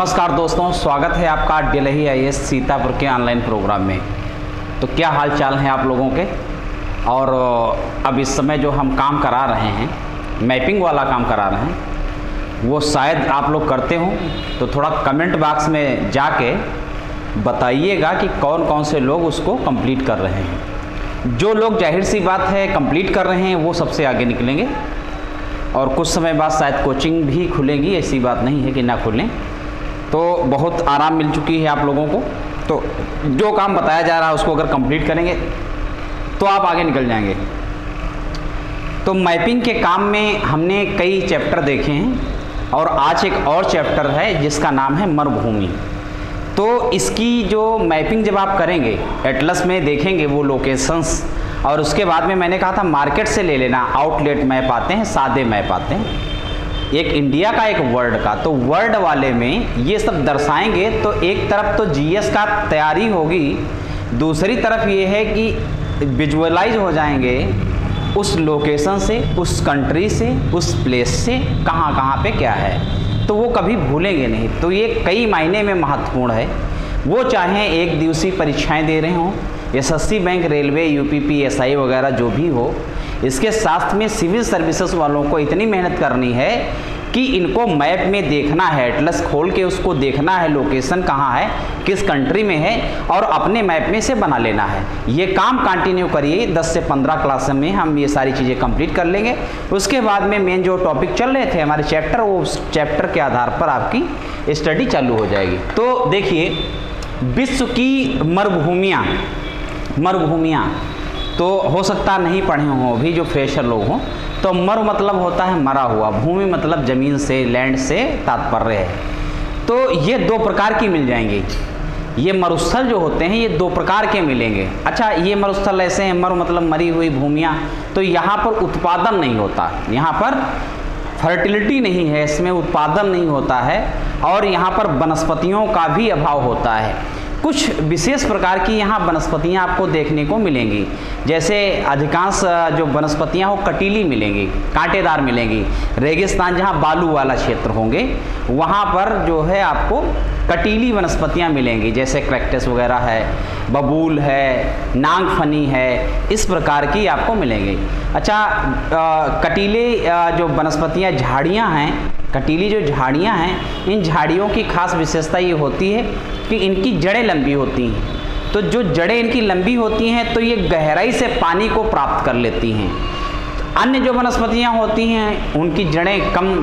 नमस्कार दोस्तों, स्वागत है आपका दिल्ली आईएएस सीतापुर के ऑनलाइन प्रोग्राम में। तो क्या हाल चाल हैं आप लोगों के। और अब इस समय जो हम काम करा रहे हैं, मैपिंग वाला काम करा रहे हैं, वो शायद आप लोग करते हो। तो थोड़ा कमेंट बॉक्स में जाके बताइएगा कि कौन कौन से लोग उसको कंप्लीट कर रहे हैं। जो लोग जाहिर सी बात है कंप्लीट कर रहे हैं वो सबसे आगे निकलेंगे, और कुछ समय बाद शायद कोचिंग भी खुलेगी, ऐसी बात नहीं है कि ना खुलें। तो बहुत आराम मिल चुकी है आप लोगों को। तो जो काम बताया जा रहा है उसको अगर कंप्लीट करेंगे तो आप आगे निकल जाएंगे। तो मैपिंग के काम में हमने कई चैप्टर देखे हैं, और आज एक और चैप्टर है जिसका नाम है मरुभूमि। तो इसकी जो मैपिंग जब आप करेंगे, एटलस में देखेंगे वो लोकेशंस, और उसके बाद में मैंने कहा था मार्केट से ले लेना। आउटलेट मैप आते हैं, सादे मैप आते हैं, एक इंडिया का एक वर्ल्ड का। तो वर्ल्ड वाले में ये सब दर्शाएंगे। तो एक तरफ तो जीएस का तैयारी होगी, दूसरी तरफ ये है कि विजुअलाइज हो जाएंगे उस लोकेशन से, उस कंट्री से, उस प्लेस से कहाँ कहाँ पे क्या है, तो वो कभी भूलेंगे नहीं। तो ये कई मायने में महत्वपूर्ण है। वो चाहे एक दिवसीय परीक्षाएं दे रहे हों, एसएससी बैंक, रेलवे, यूपीपीएसआई वगैरह जो भी हो, इसके साथ में सिविल सर्विसेज वालों को इतनी मेहनत करनी है कि इनको मैप में देखना है, एटलस खोल के उसको देखना है लोकेशन कहाँ है, किस कंट्री में है, और अपने मैप में से बना लेना है। ये काम कंटिन्यू करिए। 10 से 15 क्लास में हम ये सारी चीज़ें कंप्लीट कर लेंगे। उसके बाद में मेन जो टॉपिक चल रहे थे हमारे चैप्टर, वो उस चैप्टर के आधार पर आपकी स्टडी चालू हो जाएगी। तो देखिए, विश्व की मरुभूमियाँ तो हो सकता नहीं पढ़े हों अभी जो फ्रेशर लोग हों। तो मरु मतलब होता है मरा हुआ, भूमि मतलब ज़मीन से, लैंड से तात्पर्य है। तो ये दो प्रकार की मिल जाएंगी। ये मरुस्थल जो होते हैं ये दो प्रकार के मिलेंगे। अच्छा, ये मरुस्थल ऐसे हैं, मरु मतलब मरी हुई भूमियाँ। तो यहाँ पर उत्पादन नहीं होता, यहाँ पर फर्टिलिटी नहीं है, इसमें उत्पादन नहीं होता है, और यहाँ पर वनस्पतियों का भी अभाव होता है। कुछ विशेष प्रकार की यहाँ वनस्पतियाँ आपको देखने को मिलेंगी। जैसे अधिकांश जो वनस्पतियाँ हो कटीली मिलेंगी, कांटेदार मिलेंगी। रेगिस्तान जहाँ बालू वाला क्षेत्र होंगे वहाँ पर जो है आपको कटीली वनस्पतियाँ मिलेंगी, जैसे कैक्टस वगैरह है, बबूल है, नागफनी है, इस प्रकार की आपको मिलेंगी। अच्छा, कटीले जो वनस्पतियाँ, झाड़ियाँ हैं, कटीली जो झाड़ियाँ हैं, इन झाड़ियों की खास विशेषता ये होती है कि इनकी जड़ें लंबी होती हैं। तो जो जड़ें इनकी लंबी होती हैं तो ये गहराई से पानी को प्राप्त कर लेती हैं। अन्य जो वनस्पतियाँ होती हैं उनकी जड़ें कम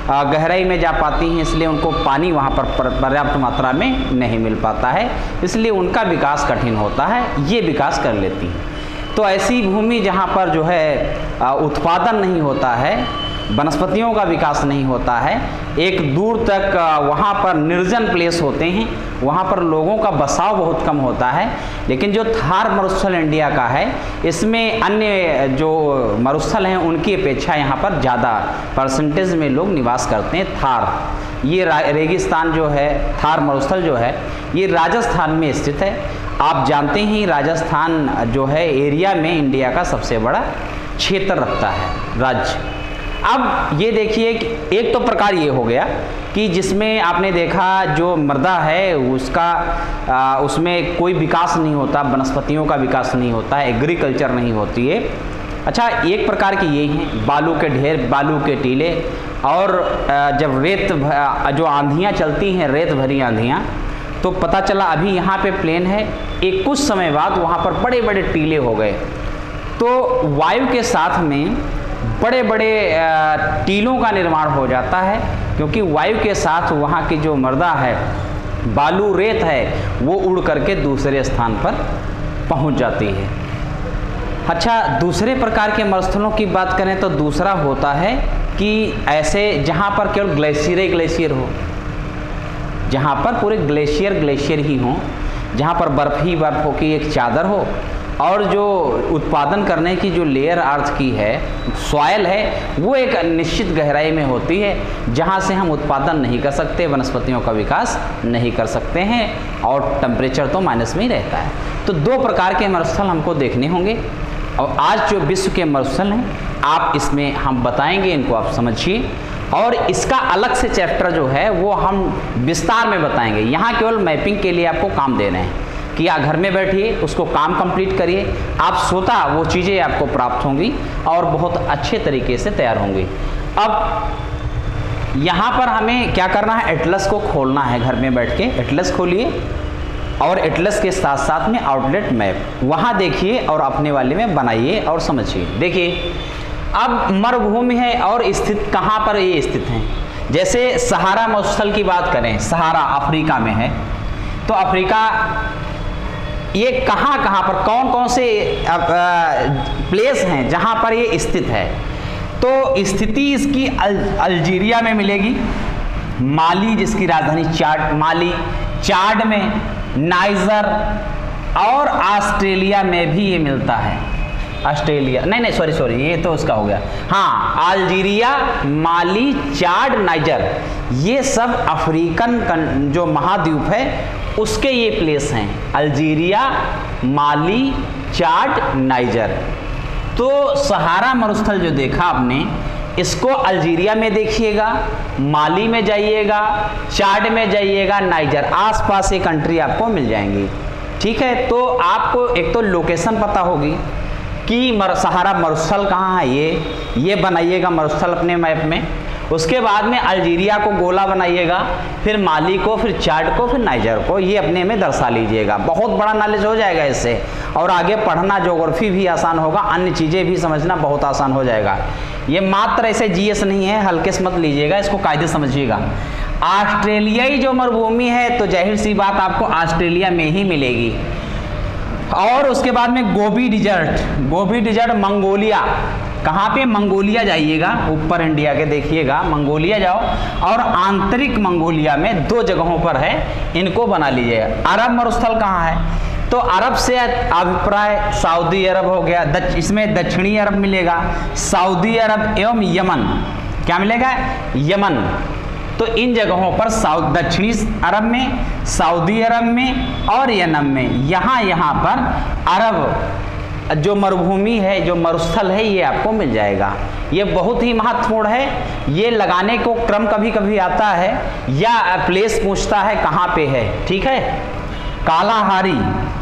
गहराई में जा पाती हैं, इसलिए उनको पानी वहाँ पर पर्याप्त मात्रा में नहीं मिल पाता है, इसलिए उनका विकास कठिन होता है, ये विकास कर लेती हैं। तो ऐसी भूमि जहाँ पर जो है उत्पादन नहीं होता है, वनस्पतियों का विकास नहीं होता है, एक दूर तक वहाँ पर निर्जन प्लेस होते हैं, वहाँ पर लोगों का बसाव बहुत कम होता है। लेकिन जो थार मरुस्थल इंडिया का है, इसमें अन्य जो मरुस्थल हैं उनकी अपेक्षा यहाँ पर ज़्यादा परसेंटेज में लोग निवास करते हैं। थार, ये रेगिस्तान जो है, थार मरुस्थल जो है, ये राजस्थान में स्थित है। आप जानते हैं राजस्थान जो है एरिया में इंडिया का सबसे बड़ा क्षेत्र रखता है, राज्य। अब ये देखिए कि एक तो प्रकार ये हो गया कि जिसमें आपने देखा जो मृदा है उसका उसमें कोई विकास नहीं होता, वनस्पतियों का विकास नहीं होता है, एग्रीकल्चर नहीं होती है। अच्छा, एक प्रकार की यही है, बालू के ढेर, बालू के टीले, और जब रेत जो आंधियाँ चलती हैं, रेत भरी आंधियाँ, तो पता चला अभी यहाँ पे प्लेन है, एक कुछ समय बाद वहाँ पर बड़े बड़े टीले हो गए। तो वायु के साथ में बड़े बड़े टीलों का निर्माण हो जाता है, क्योंकि वायु के साथ वहाँ की जो मृदा है, बालू रेत है, वो उड़ करके दूसरे स्थान पर पहुँच जाती है। अच्छा, दूसरे प्रकार के मरुस्थलों की बात करें तो दूसरा होता है कि ऐसे जहाँ पर केवल ग्लेशियर हो, जहाँ पर पूरे ग्लेशियर ही हों, जहाँ पर बर्फ़ ही बर्फ़ हो की एक चादर हो, और जो उत्पादन करने की जो लेयर अर्थ की है, सॉयल है, वो एक निश्चित गहराई में होती है, जहाँ से हम उत्पादन नहीं कर सकते, वनस्पतियों का विकास नहीं कर सकते हैं, और टेम्परेचर तो माइनस में ही रहता है। तो दो प्रकार के मरुस्थल हमको देखने होंगे, और आज जो विश्व के मरुस्थल हैं आप इसमें हम बताएंगे, इनको आप समझिए। और इसका अलग से चैप्टर जो है वो हम विस्तार में बताएंगे। यहाँ केवल मैपिंग के लिए आपको काम दे रहे हैं कि आप घर में बैठिए, उसको काम कंप्लीट करिए, आप स्वतः वो चीज़ें आपको प्राप्त होंगी और बहुत अच्छे तरीके से तैयार होंगी। अब यहाँ पर हमें क्या करना है, एटलस को खोलना है। घर में बैठ के एटलस खोलिए और एटलस के साथ साथ में आउटलेट मैप वहाँ देखिए और अपने वाले में बनाइए और समझिए। देखिए अब मरुभूमि है और स्थित कहाँ पर ये स्थित हैं। जैसे सहारा मरुस्थल की बात करें, सहारा अफ्रीका में है, तो अफ्रीका ये कहाँ पर कौन कौन से प्लेस हैं जहाँ पर ये स्थित है। तो स्थिति इसकी अल्जीरिया में मिलेगी, माली जिसकी राजधानी चाड, माली, चाड में, नाइजर और ऑस्ट्रेलिया में भी ये मिलता है। ऑस्ट्रेलिया नहीं सॉरी ये तो उसका हो गया, हाँ अल्जीरिया, माली, चाड, नाइजर, ये सब अफ्रीकन जो महाद्वीप है उसके ये प्लेस हैं, अल्जीरिया, माली, चाड, नाइजर। तो सहारा मरुस्थल जो देखा आपने, इसको अल्जीरिया में देखिएगा, माली में जाइएगा, चाड में जाइएगा, नाइजर, आसपास ये कंट्री आपको मिल जाएंगी। ठीक है, तो आपको एक तो लोकेशन पता होगी कि सहारा मरुस्थल कहाँ है, ये बनाइएगा मरुस्थल अपने मैप में। उसके बाद में अल्जीरिया को गोला बनाइएगा, फिर माली को, फिर चाड को, फिर नाइजर को, ये अपने में दर्शा लीजिएगा। बहुत बड़ा नॉलेज हो जाएगा इससे और आगे पढ़ना, ज्योग्राफी भी आसान होगा, अन्य चीज़ें भी समझना बहुत आसान हो जाएगा। ये मात्र ऐसे जीएस नहीं है, हल्के से मत लीजिएगा, इसको कायदे समझिएगा। ऑस्ट्रेलियाई जो मरुभूमि है तो जाहिर सी बात आपको ऑस्ट्रेलिया में ही मिलेगी। और उसके बाद में गोबी डिजर्ट मंगोलिया, कहाँ पे, मंगोलिया जाइएगा, ऊपर इंडिया के देखिएगा, मंगोलिया जाओ और आंतरिक मंगोलिया में 2 जगहों पर है, इनको बना लीजिएगा। अरब मरुस्थल कहाँ है, तो अरब से अभिप्राय सऊदी अरब हो गया, इसमें दक्षिणी अरब मिलेगा, सऊदी अरब एवं यमन, क्या मिलेगा, यमन। तो इन जगहों पर दक्षिणी अरब में, सऊदी अरब में और यमन में, यहाँ पर अरब जो मरुभूमि है, जो मरुस्थल है, ये आपको मिल जाएगा। ये बहुत ही महत्वपूर्ण है। ये लगाने को क्रम कभी कभी आता है या प्लेस पूछता है कहाँ पे है। ठीक है,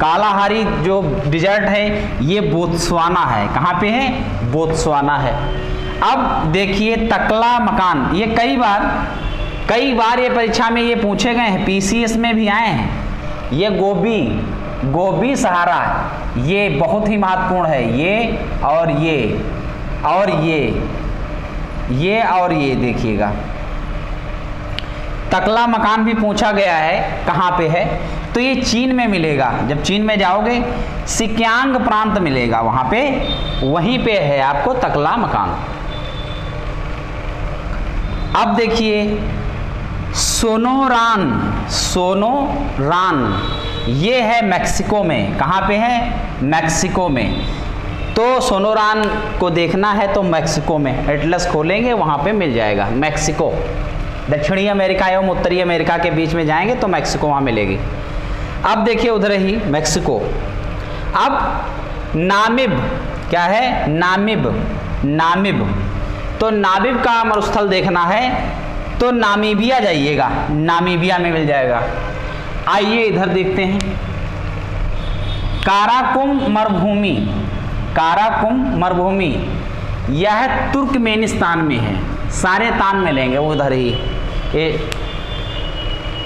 कालाहारी जो डिजर्ट है ये बोत्सवाना है। कहाँ पे है, बोत्सवाना है। अब देखिए तकला मकान, ये कई बार ये परीक्षा में ये पूछे गए हैं, पीसीएस में भी आए हैं। ये गोबी सहारा है, ये बहुत ही महत्वपूर्ण है। ये और ये देखिएगा, तकला मकान भी पूछा गया है कहाँ पे है, तो ये चीन में मिलेगा। जब चीन में जाओगे सिक्यांग प्रांत मिलेगा, वहाँ पे वहीं पे है आपको तकला मकान। अब देखिए सोनोरान, ये है मैक्सिको में। कहाँ पे है, मैक्सिको में। तो सोनोरान को देखना है तो मैक्सिको में एटलस खोलेंगे, वहाँ पे मिल जाएगा मैक्सिको। दक्षिणी अमेरिका एवं उत्तरी अमेरिका के बीच में जाएंगे तो मैक्सिको वहाँ मिलेगी। अब देखिए उधर ही मैक्सिको। अब नामिब, क्या है, नामिब। तो नामिब का मरुस्थल देखना है तो नामीबिया जाइएगा, नामीबिया में मिल जाएगा। आइए इधर देखते हैं काराकुम मरुभूमि, यह तुर्कमेनिस्तान में है। सारे तान मिलेंगे उधर ही, ये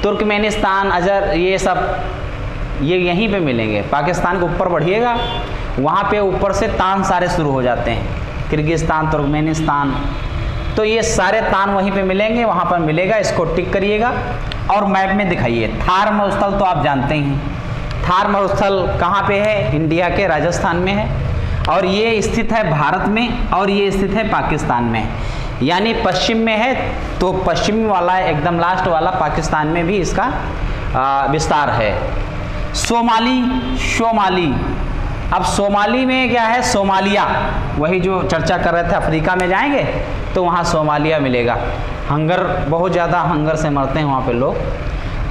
तुर्कमेनिस्तान, अजर, ये सब ये यहीं पे मिलेंगे। पाकिस्तान के ऊपर बढ़िएगा, वहाँ पे ऊपर से तान सारे शुरू हो जाते हैं, किर्गिस्तान, तुर्कमेनिस्तान, तो ये सारे तान वहीं पे मिलेंगे, वहाँ पर मिलेगा। इसको टिक करिएगा और मैप में दिखाइए। थार मरुस्थल तो आप जानते ही हैं, थार मरुस्थल कहाँ पे है, इंडिया के राजस्थान में है और ये स्थित है भारत में और ये स्थित है पाकिस्तान में, यानी पश्चिम में है। तो पश्चिमी वाला एकदम लास्ट वाला पाकिस्तान में भी इसका विस्तार है। सोमाली, अब सोमाली में क्या है, सोमालिया, वही जो चर्चा कर रहे थे, अफ्रीका में जाएंगे तो वहाँ सोमालिया मिलेगा। हंगर, बहुत ज़्यादा हंगर से मरते हैं वहाँ पे लोग।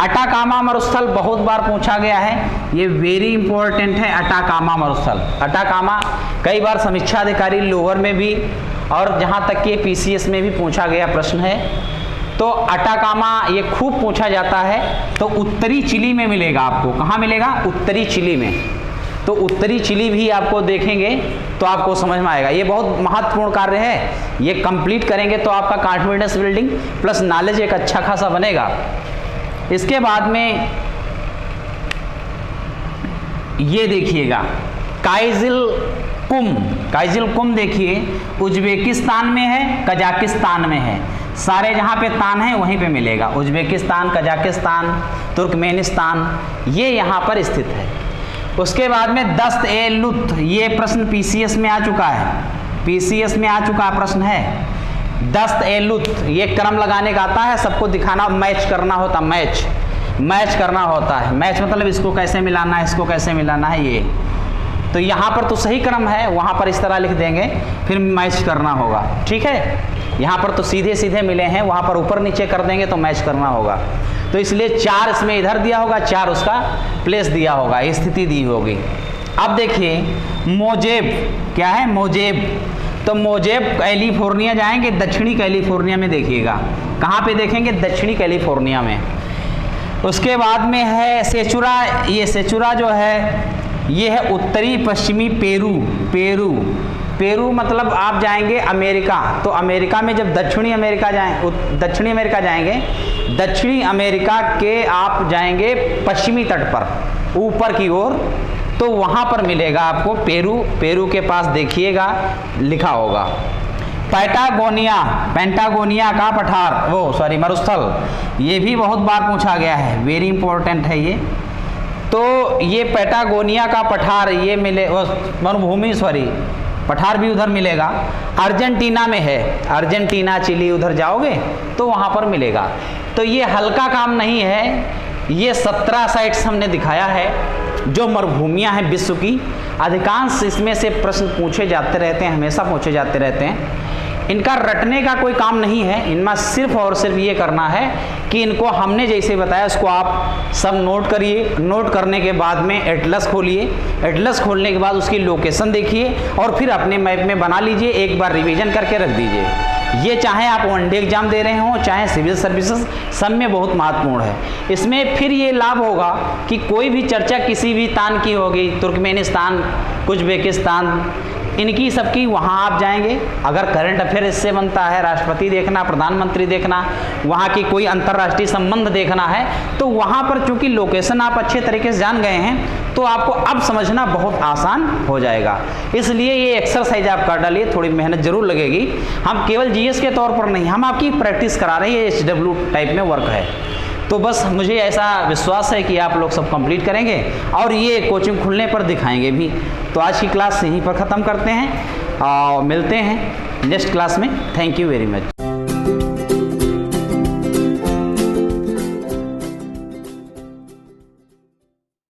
अटाकामा मरुस्थल बहुत बार पूछा गया है, ये वेरी इंपॉर्टेंट है। अटाकामा मरुस्थल, अटाकामा कई बार समीक्षा अधिकारी लोअर में भी और जहाँ तक कि पीसीएस में भी पूछा गया प्रश्न है। तो अटाकामा ये खूब पूछा जाता है। तो उत्तरी चिली में मिलेगा आपको, कहाँ मिलेगा? उत्तरी चिली में। तो उत्तरी चिली भी आपको देखेंगे तो आपको समझ में आएगा। ये बहुत महत्वपूर्ण कार्य है, ये कंप्लीट करेंगे तो आपका कॉन्फिडेंस बिल्डिंग प्लस नॉलेज एक अच्छा खासा बनेगा। इसके बाद में ये देखिएगा काइजिल कुम देखिए, उज्बेकिस्तान में है, कजाकिस्तान में है। सारे जहाँ पे तान है वहीं पे मिलेगा। उज्बेकिस्तान, कजाकिस्तान, तुर्कमेनिस्तान, ये यहाँ पर स्थित है। उसके बाद में दस्त-ए-लुत, ये प्रश्न पीसीएस में आ चुका है, पीसीएस में आ चुका प्रश्न है। दस्त-ए-लुत ये क्रम लगाने का आता है, सबको दिखाना, मैच करना होता, मैच करना होता है। मैच मतलब इसको कैसे मिलाना है, इसको कैसे मिलाना है, ये तो यहाँ पर तो सही क्रम है, वहाँ पर इस तरह लिख देंगे, फिर मैच करना होगा। ठीक है, यहाँ पर तो सीधे सीधे मिले हैं, वहाँ पर ऊपर नीचे कर देंगे तो मैच करना होगा। तो इसलिए 4 इसमें इधर दिया होगा, 4 उसका प्लेस दिया होगा, स्थिति दी होगी। अब देखिए मोजेब, क्या है? मोजेब। तो मोजेब कैलिफोर्निया जाएंगे, दक्षिणी कैलिफोर्निया में देखिएगा। कहाँ पे देखेंगे? दक्षिणी कैलिफोर्निया में। उसके बाद में है सेचुरा, ये सेचुरा जो है ये है उत्तरी पश्चिमी पेरू मतलब आप जाएंगे अमेरिका। तो अमेरिका में जब दक्षिणी अमेरिका जाएंगे, दक्षिणी अमेरिका के आप जाएंगे पश्चिमी तट पर ऊपर की ओर, तो वहाँ पर मिलेगा आपको पेरू के पास देखिएगा लिखा होगा। पेंटागोनिया का पठार, मरुस्थल, ये भी बहुत बार पूछा गया है, वेरी इंपॉर्टेंट है ये। तो ये पेटागोनिया का पठार ये मिले, मरुभूमि पठार भी उधर मिलेगा। अर्जेंटीना में है, अर्जेंटीना, चिली, उधर जाओगे तो वहाँ पर मिलेगा। तो ये हल्का काम नहीं है, ये 17 साइट्स हमने दिखाया है जो मरुभूमियाँ हैं विश्व की। अधिकांश इसमें से प्रश्न पूछे जाते रहते हैं, हमेशा पूछे जाते रहते हैं। इनका रटने का कोई काम नहीं है, इनमें सिर्फ और सिर्फ ये करना है कि इनको हमने जैसे बताया उसको आप सब नोट करिए। नोट करने के बाद में एटलस खोलिए, एटलस खोलने के बाद उसकी लोकेशन देखिए और फिर अपने मैप में बना लीजिए, एक बार रिवीजन करके रख दीजिए। ये चाहे आप वनडे एग्जाम दे रहे हों, चाहे सिविल सर्विसेज, सब में बहुत महत्वपूर्ण है। इसमें फिर ये लाभ होगा कि कोई भी चर्चा किसी भी तान की होगी, तुर्कमेनिस्तान, उज्बेकिस्तान, इनकी सबकी, वहाँ आप जाएंगे। अगर करंट अफेयर इससे बनता है, राष्ट्रपति देखना, प्रधानमंत्री देखना, वहाँ की कोई अंतर्राष्ट्रीय संबंध देखना है, तो वहाँ पर चूंकि लोकेशन आप अच्छे तरीके से जान गए हैं तो आपको अब समझना बहुत आसान हो जाएगा। इसलिए ये एक्सरसाइज आप कर डालिए, थोड़ी मेहनत जरूर लगेगी। हम केवल जीएस के तौर पर नहीं, हम आपकी प्रैक्टिस करा रहे हैं, ये HW टाइप में वर्क है। तो बस मुझे ऐसा विश्वास है कि आप लोग सब कंप्लीट करेंगे और ये कोचिंग खुलने पर दिखाएंगे भी। तो आज की क्लास यहीं पर ख़त्म करते हैं और मिलते हैं नेक्स्ट क्लास में। Thank you very much.